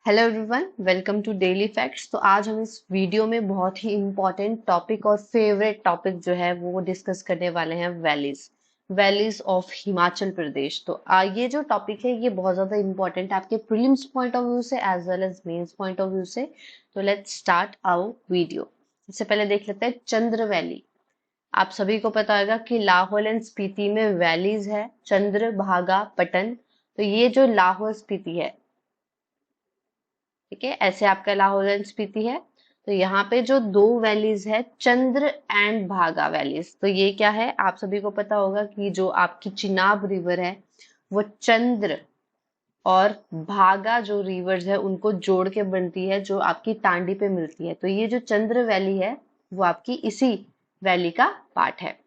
Hello everyone, welcome to daily facts. तो आज हम इस वीडियो में बहुत ही इम्पोर्टेंट टॉपिक और फेवरेट टॉपिक जो है वो डिस्कस करने वाले हैं valleys valleys of Himachal Pradesh. तो ये जो टॉपिक है ये बहुत ज्यादा इम्पोर्टेंट है आपके प्रीलिम्स पॉइंट ऑफ व्यू से as well as mains point of view से। तो लेट्स स्टार्ट आवर वीडियो। इससे पहले देख लेते हैं चंद्र वैली। आप सभी को पता होगा कि लाहौल एंड स्पीति में वैलीज है, चंद्र भागा पटन। तो ये जो लाहौल स्पीति है, ठीक है, ऐसे आपका लाहौल एंड स्पीति है। तो यहाँ पे जो दो वैलीज है, चंद्र एंड भागा वैलीज, तो ये क्या है आप सभी को पता होगा कि जो आपकी चिनाब रिवर है वो चंद्र और भागा जो रिवर्स है उनको जोड़ के बनती है, जो आपकी टांडी पे मिलती है। तो ये जो चंद्र वैली है वो आपकी इसी वैली का पार्ट है।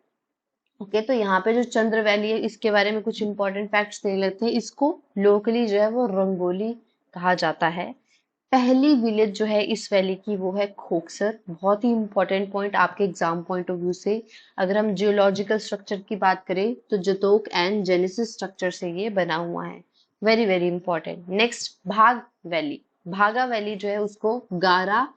ओके, तो यहाँ पे जो चंद्र वैली है इसके बारे में कुछ इंपॉर्टेंट फैक्ट्स देख लेते हैं। इसको लोकली जो है वो रंगोली कहा जाता है। पहली विलेज जो है इस वैली की वो है खोखसर। बहुत ही इंपॉर्टेंट पॉइंट आपके एग्जाम पॉइंट ऑफ व्यू से। अगर हम जियोलॉजिकल स्ट्रक्चर की बात करें तो जतोक एंड जेनेसिस स्ट्रक्चर से ये बना हुआ है। Very very important. नेक्स्ट, भाग वैली। भागा वैली जो है उसको गारा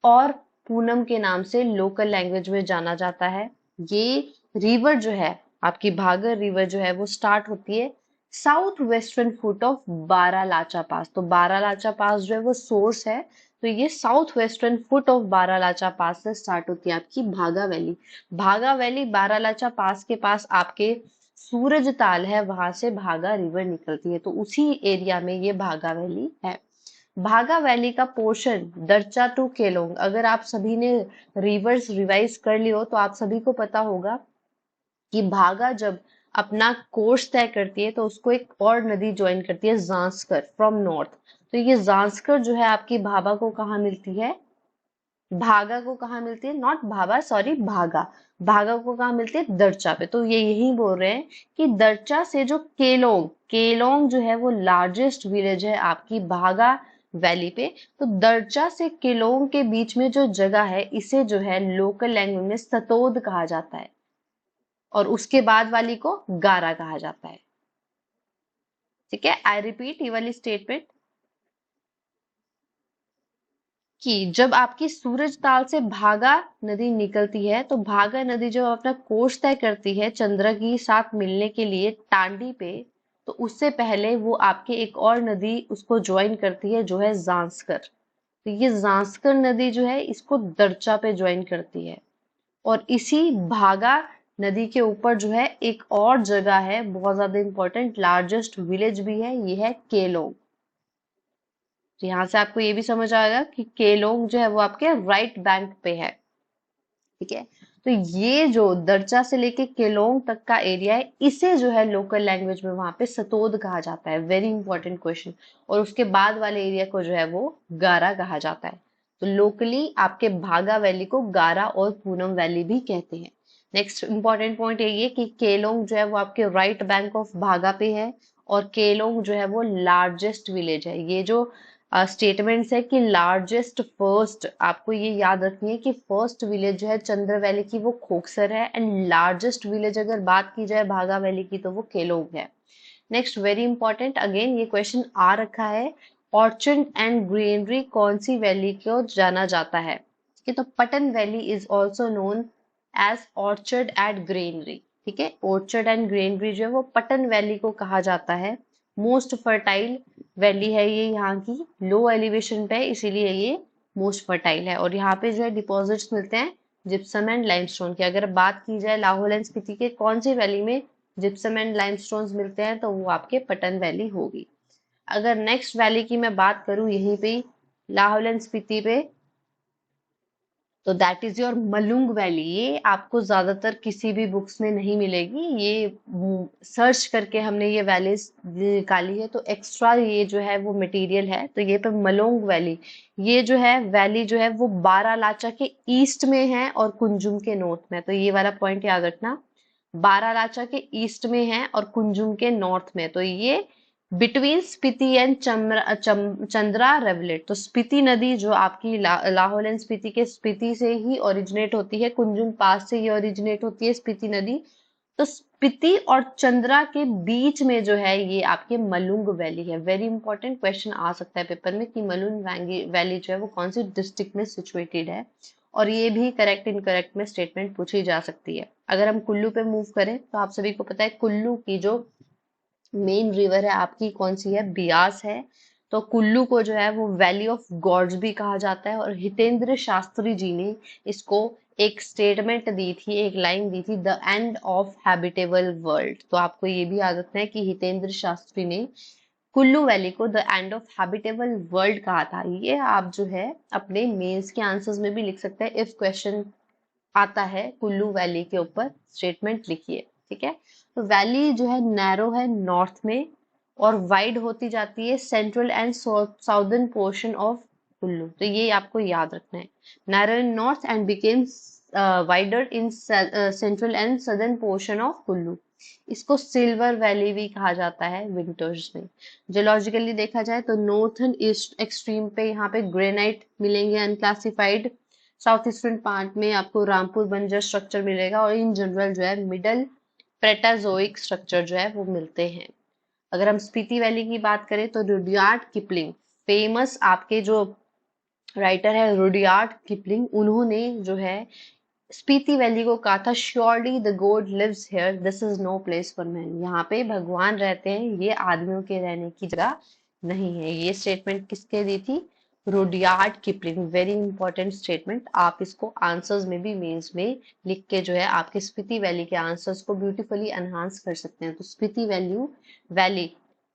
और पूनम के नाम से लोकल लैंग्वेज में जाना जाता है। ये रिवर जो है आपकी भागर रिवर जो है वो स्टार्ट होती है south western foot of Baralacha pass. तो बारालाचा पास जो है वो सोर्स है। तो ये south western foot of Baralacha pass से स्टार्ट होती है आपकी भागा वैली। भागा वैली बारालाचा पास के पास आपके सूरज ताल है, वहां से भागा रिवर निकलती है। तो उसी एरिया में ये भागा वैली है। भागा वैली का पोर्शन दर्चा टू केलोंग। अगर आप सभी ने रिवर्स रिवाइज कर लियो तो आप सभी को पता होगा कि भागा जब अपना कोर्स तय करती है तो उसको एक और नदी ज्वाइन करती है, जांस्कर फ्रॉम नॉर्थ। तो ये जांस्कर जो है आपकी भाभा को कहाँ मिलती है, भागा को कहाँ मिलती है, नॉट भाभा सॉरी भागा। भागा को कहाँ मिलती है, दर्चा पे। तो ये यही बोल रहे हैं कि दर्चा से जो केलोंग केलोंग जो है वो लार्जेस्ट विलेज है आपकी भागा वैली पे। तो दर्चा से केलोंग के बीच में जो जगह है इसे जो है लोकल लैंग्वेज में सतोद कहा जाता है, और उसके बाद वाली को गारा कहा जाता है। ठीक है, आई रिपीट ये वाली स्टेटमेंट कि जब आपकी सूरज ताल से भागा नदी निकलती है तो भागा नदी जब अपना कोर्स तय करती है चंद्र की साथ मिलने के लिए टांडी पे, तो उससे पहले वो आपके एक और नदी उसको ज्वाइन करती है जो है जांस्कर। तो ये जांस्कर नदी जो है इसको दर्चा पे ज्वाइन करती है। और इसी भागा नदी के ऊपर जो है एक और जगह है बहुत ज्यादा इंपॉर्टेंट, लार्जेस्ट विलेज भी है, ये है केलोंग। तो यहाँ से आपको ये भी समझ आएगा कि केलोंग जो है वो आपके राइट बैंक पे है। ठीक है, तो ये जो दर्चा से लेके केलोंग तक का एरिया है इसे जो है लोकल लैंग्वेज में वहां पे सतोद कहा जाता है। Very important question. और उसके बाद वाले एरिया को जो है वो गारा कहा जाता है। तो लोकली आपके भागा वैली को गारा और पूनम वैली भी कहते हैं। नेक्स्ट इंपॉर्टेंट पॉइंट यही है कि केलोंग जो है वो आपके राइट बैंक ऑफ भागा पे है, और केलोंग जो है वो लार्जेस्ट विलेज है। ये जो स्टेटमेंट्स है कि लार्जेस्ट, फर्स्ट, आपको ये याद रखनी है कि फर्स्ट विलेज जो है चंद्र वैली की वो खोखसर है, एंड लार्जेस्ट विलेज अगर बात की जाए भागा वैली की तो वो केलोंग है। नेक्स्ट, वेरी इंपॉर्टेंट, अगेन ये क्वेश्चन आ रखा है, ऑर्चर्ड एंड ग्रीनरी कौन सी वैली को जाना जाता है। ठीक है, तो Pattan valley is also known as orchard and greenery. ठीक है, ऑर्चर्ड एंड ग्रीनरी जो है वो पटन वैली को कहा जाता है। मोस्ट फर्टाइल वैली है ये, यहाँ की लो एलिवेशन पे है इसीलिए ये मोस्ट फर्टाइल है। और यहाँ पे जो है डिपॉजिट्स मिलते हैं जिप्सम एंड लाइमस्टोन की। अगर बात की जाए लाहौल एंड स्पीति के कौन सी वैली में जिप्सम एंड लाइमस्टोन्स मिलते हैं तो वो आपके पटन वैली होगी। अगर नेक्स्ट वैली की मैं बात करूं यहीं पे लाहौल एंड स्पीति पे, तो दैट इज योर मलुंग वैली। ये आपको ज्यादातर किसी भी बुक्स में नहीं मिलेगी, ये सर्च करके हमने ये वैलीज निकाली है, तो एक्स्ट्रा ये जो है वो मटेरियल है। तो ये पे मलोंग वैली, ये जो है वैली जो है वो बारालाचा के ईस्ट में है और कुंजुम के नॉर्थ में। तो ये वाला पॉइंट याद रखना, बारालाचा के ईस्ट में है और कुंजुम के नॉर्थ में। तो ये बिटवीन स्पीति एंड चंद्रा रेवलेट। तो स्पीति नदी जो आपकी लाहौल एंड स्पीति के स्पीति से ही ओरिजिनेट होती है, कुंजुम पास से ही ओरिजिनेट होती है स्पीति नदी। तो स्पीति और चंद्रा के बीच में जो है ये आपके मलुंग वैली है। वेरी इंपॉर्टेंट क्वेश्चन आ सकता है पेपर में कि मलुंग वैली जो है वो कौन सी डिस्ट्रिक्ट में सिचुएटेड है, और ये भी करेक्ट इनकरेक्ट में स्टेटमेंट पूछी जा सकती है। अगर हम कुल्लू पे मूव करें तो आप सभी को पता है कुल्लू की जो मेन रिवर है आपकी कौन सी है, बियास है। तो कुल्लू को जो है वो वैली ऑफ गॉड्स भी कहा जाता है, और हितेंद्र शास्त्री जी ने इसको एक स्टेटमेंट दी थी, एक लाइन दी थी, the end of habitable world. तो आपको ये भी याद रखना है कि हितेंद्र शास्त्री ने कुल्लू वैली को the end of habitable world कहा था। ये आप जो है अपने मेंस के आंसर्स में भी लिख सकते हैं। इफ क्वेश्चन आता है कुल्लू वैली के ऊपर स्टेटमेंट लिखिए, ठीक है। तो वैली जो है नैरो है नॉर्थ में, और वाइड होती जाती है central and southern portion of Kullu. तो ये आपको याद रखना है, narrow in north and became wider in central and southern portion of Kullu. इसको सिल्वर वैली भी कहा जाता है विंटर्स में। जियोलॉजिकली देखा जाए तो नॉर्थन ईस्ट एक्सट्रीम पे यहाँ पे ग्रेनाइट मिलेंगे अनक्लासिफाइड, साउथ ईस्टर्न पार्ट में आपको रामपुर बंजर स्ट्रक्चर मिलेगा, और इन जनरल जो है मिडल प्रेटाजोइक स्ट्रक्चर जो है वो मिलते हैं। अगर हम स्पीति वैली की बात करें तो रुडयार्ड किपलिंग, फेमस आपके जो राइटर है रुडयार्ड किपलिंग, उन्होंने जो है स्पीति वैली को कहा था, surely the god lives here, this is no place for man. यहाँ पे भगवान रहते हैं, ये आदमियों के रहने की जगह नहीं है। ये स्टेटमेंट किसके दी थी, Rudyard Kipling. Very important statement, आप इसको आंसर्स में भी मेंस में लिख के जो है आपके स्पीति वैली के आंसर्स को ब्यूटीफुली एनहांस कर सकते हैं। तो स्पीति वैली,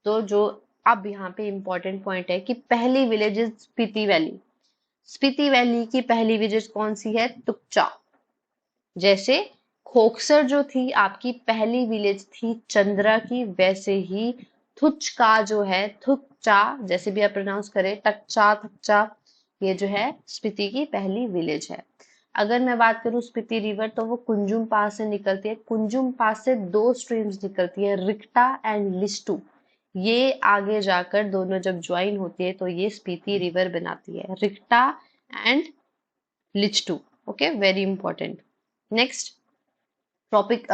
तो जो अब यहाँ पे इंपॉर्टेंट पॉइंट है कि पहली village is Spiti valley. Spiti valley की पहली विलेज कौन सी है, टुकचा। जैसे खोखसर जो थी आपकी पहली विलेज थी चंद्रा की, वैसे ही थुचका जो है, थुकचा जैसे भी आप प्रोनाउंस करें, टक्चा थक्चा, ये जो है स्पीति की पहली विलेज है। अगर मैं बात करूं स्पीति रिवर, तो वो कुंजुम पास से निकलती है। कुंजुम पास से दो स्ट्रीम्स निकलती है, रिक्टा एंड लिस्टू। ये आगे जाकर दोनों जब ज्वाइन होती है तो ये स्पीति रिवर बनाती है, Rikta and Listu. Okay, very important. Next topic,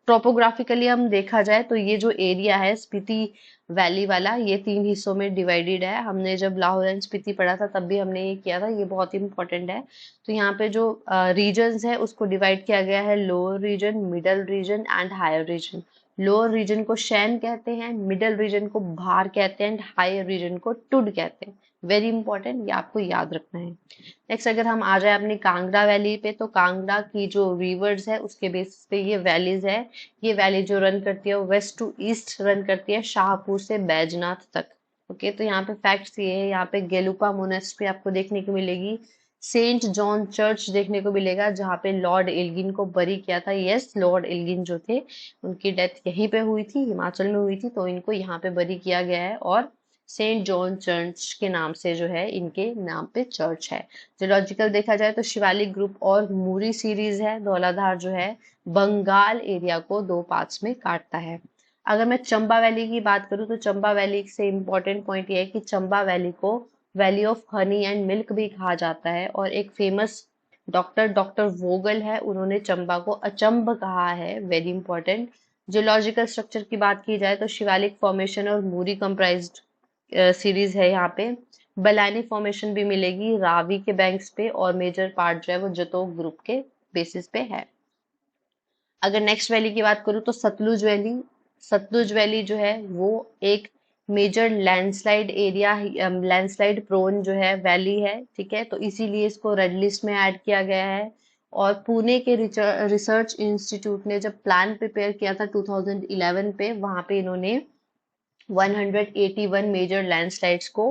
topographically हम देखा जाए तो ये जो एरिया है स्पीति वैली वाला, ये 3 हिस्सों में डिवाइडेड है। हमने जब लाहौल एंड स्पीति पढ़ा था तब भी हमने ये किया था, ये बहुत इंपॉर्टेंट है। तो यहाँ पे जो रीजन्स है उसको डिवाइड किया गया है, lower region, middle region and higher region. Lower region को शैन कहते हैं, मिडल रीजन को भार कहते हैं, एंड हायर रीजन को टुड कहते हैं। वेरी इंपॉर्टेंट, ये आपको याद रखना है। नेक्स्ट अगर हम आ जाए अपनी कांगड़ा वैली पे, तो कांगड़ा की जो रिवर्स है उसके बेसिस पे ये वैलीज है। ये वैली जो रन करती है वो वेस्ट टू ईस्ट रन करती है, शाहपुर से बैजनाथ तक। ओके, तो यहाँ पे फैक्ट्स ये है, यहाँ पे गेलुपा मोनेस्ट्री आपको देखने को मिलेगी, सेंट जॉन चर्च देखने को मिलेगा जहाँ पे लॉर्ड एल्गिन को बरी किया था। यस, लॉर्ड एल्गिन जो थे उनकी डेथ यहीं पे हुई थी, हिमाचल में हुई थी, तो इनको यहाँ पे बरी किया गया है, और सेंट जॉन चर्च के नाम से जो है इनके नाम पे चर्च है। जियोलॉजिकल देखा जाए तो शिवालिक ग्रुप और मूरी सीरीज है। धौलाधार जो है बंगाल एरिया को 2 पार्ट्स में काटता है। अगर मैं चंबा वैली की बात करूं तो चंबा वैली से इंपॉर्टेंट पॉइंट ये है कि चंबा वैली को valley of honey and milk भी कहा जाता है, और एक फेमस डॉक्टर वोगल है, उन्होंने चंबा को अचंब कहा है। Very important. जियोलॉजिकल स्ट्रक्चर की बात की जाए तो शिवालिक फॉर्मेशन और मूरी कंप्राइज्ड सीरीज है। यहाँ पे बलानी फॉर्मेशन भी मिलेगी रावी के बैंक्स पे, और मेजर पार्ट जो है वो जतोग ग्रुप के बेसिस पे है। अगर नेक्स्ट वैली की बात करूँ तो सतलुज वैली। सतलुज वैली जो है वो एक major landslide area, landslide prone जो है वैली है, ठीक है। तो इसीलिए इसको रेड लिस्ट में ऐड किया गया है। और पुणे के रिसर्च इंस्टीट्यूट ने जब प्लान प्रिपेयर किया था 2011 पे, वहां पे इन्होंने 181 मेजर लैंडस्लाइड्स को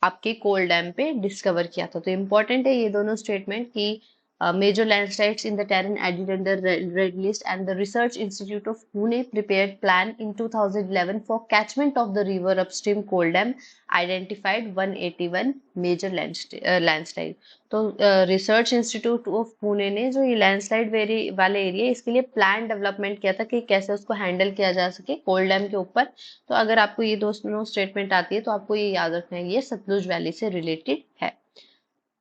आपके कोल डैम पे डिस्कवर किया था। तो इम्पोर्टेंट है ये दोनों स्टेटमेंट कि major landslides in the terrain added under red list, and the research institute of Pune prepared plan in 2011 for catchment of the river upstream coal dam, identified 181 major landslide। तो research institute of Pune ने जो ये landslide वाले area, इसके लिए plan development किया था कि कैसे उसको हैंडल किया जा सके कोल डैम के ऊपर। तो अगर आपको ये दोनों स्टेटमेंट आती है तो आपको ये याद रखना है, ये सतलुज वैली से रिलेटेड है।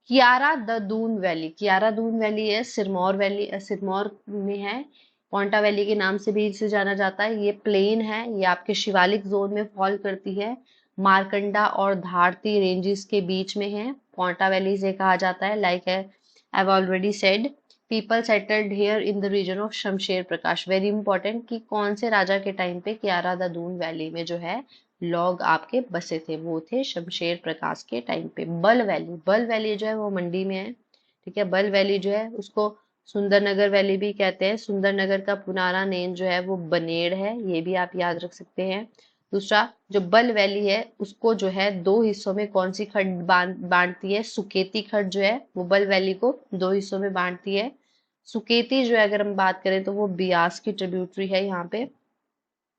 Kiara the Doon valley, Kiara Doon valley है सिरमौर वैली, सिरमौर में है। पोंटा वैली के नाम से भी इसे जाना जाता है। ये प्लेन है, ये आपके शिवालिक जोन में फॉल करती है, मारकंडा और धारती रेंजेस के बीच में है। पोंटा वैली से कहा जाता है, like I have already said, people settled here in the region of Shamsher Prakash. Very important कि कौन से राजा के टाइम पे क्यारा द दून वैली में जो है लोग आपके बसे थे, वो थे शमशेर प्रकाश के टाइम पे। बल वैली जो है वो मंडी में है, ठीक है। बल वैली जो है उसको सुंदरनगर वैली भी कहते हैं। सुंदरनगर का पुराना नेम जो है वो बनेड़ है, ये भी आप याद रख सकते हैं। दूसरा, जो बल वैली है उसको जो है दो हिस्सों में कौन सी खड्ड बांटती है, सुकेती खड्ड जो है वो बल वैली को दो हिस्सों में बांटती है। सुकेती जो है अगर हम बात करें तो वो बियास की ट्रिब्यूटरी है यहाँ पे।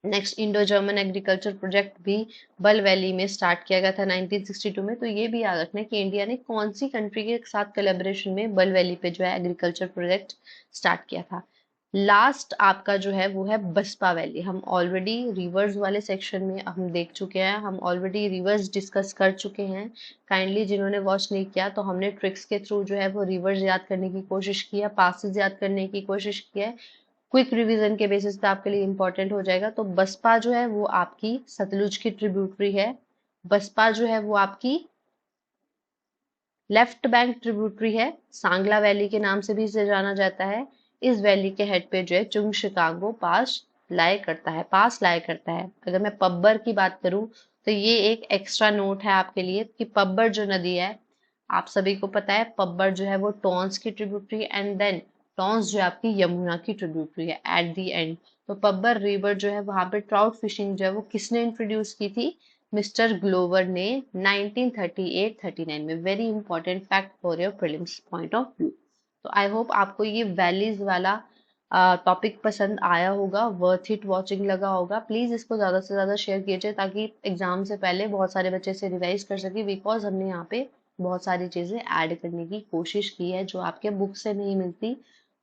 Next, Indo German agriculture project भी बल वैली में स्टार्ट किया गया था 1962 में। तो ये भी याद रखना है कि इंडिया ने कौन सी कंट्री के साथ कोलैबोरेशन में बल वैली पे जो है एग्रीकल्चर प्रोजेक्ट स्टार्ट किया था। लास्ट आपका जो है वो है बसपा वैली। हम ऑलरेडी रिवर्स वाले सेक्शन में हम देख चुके हैं, हम ऑलरेडी रिवर्स डिस्कस कर चुके हैं। काइंडली जिन्होंने वॉच नहीं किया तो हमने ट्रिक्स के थ्रू जो है वो रिवर्स याद करने की कोशिश की है, पासेस याद करने की कोशिश की है। क्विक रिवीजन के बेसिस पे आपके लिए इंपॉर्टेंट हो जाएगा। तो बसपा जो है वो आपकी सतलुज की ट्रिब्यूटरी है। बसपा जो है वो आपकी लेफ्ट बैंक ट्रिब्यूटरी है। सांगला वैली के नाम से भी इसे जाना जाता है। इस वैली के हेड पे जो है चुंगशिकागो पास लाया करता है। अगर मैं पब्बर की बात करूं तो ये एक एक्स्ट्रा नोट है आपके लिए कि पब्बर जो नदी है, आप सभी को पता है पब्बर जो है वो टॉन्स की ट्रिब्यूटरी, एंड देन टॉन्स जो है आपकी यमुना की ट्रिब्यूटरी है एट दी एंड। तो पब्बर रिवर जो है वहां पे ट्राउट फिशिंग जो है वो किसने इंट्रोड्यूस की थी, मिस्टर ग्लोवर ने 1938-39 में। Very important fact for your prelims point of view. तो आई होप आपको ये वैलीज वाला टॉपिक पसंद आया होगा, वर्थ इट वॉचिंग लगा होगा। प्लीज इसको ज्यादा से ज्यादा शेयर कीजिए ताकि एग्जाम से पहले बहुत सारे बच्चे से रिवाइज कर सके, बिकॉज हमने यहाँ पे बहुत सारी चीजें ऐड करने की कोशिश की है जो आपके बुक से नहीं मिलती।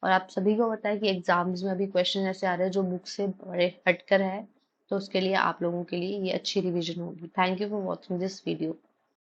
और आप सभी को पता है कि एग्जाम्स में अभी क्वेश्चन ऐसे आ रहे हैं जो बुक से बड़े हटकर है, तो उसके लिए आप लोगों के लिए ये अच्छी रिवीजन होगी। Thank you for watching this video.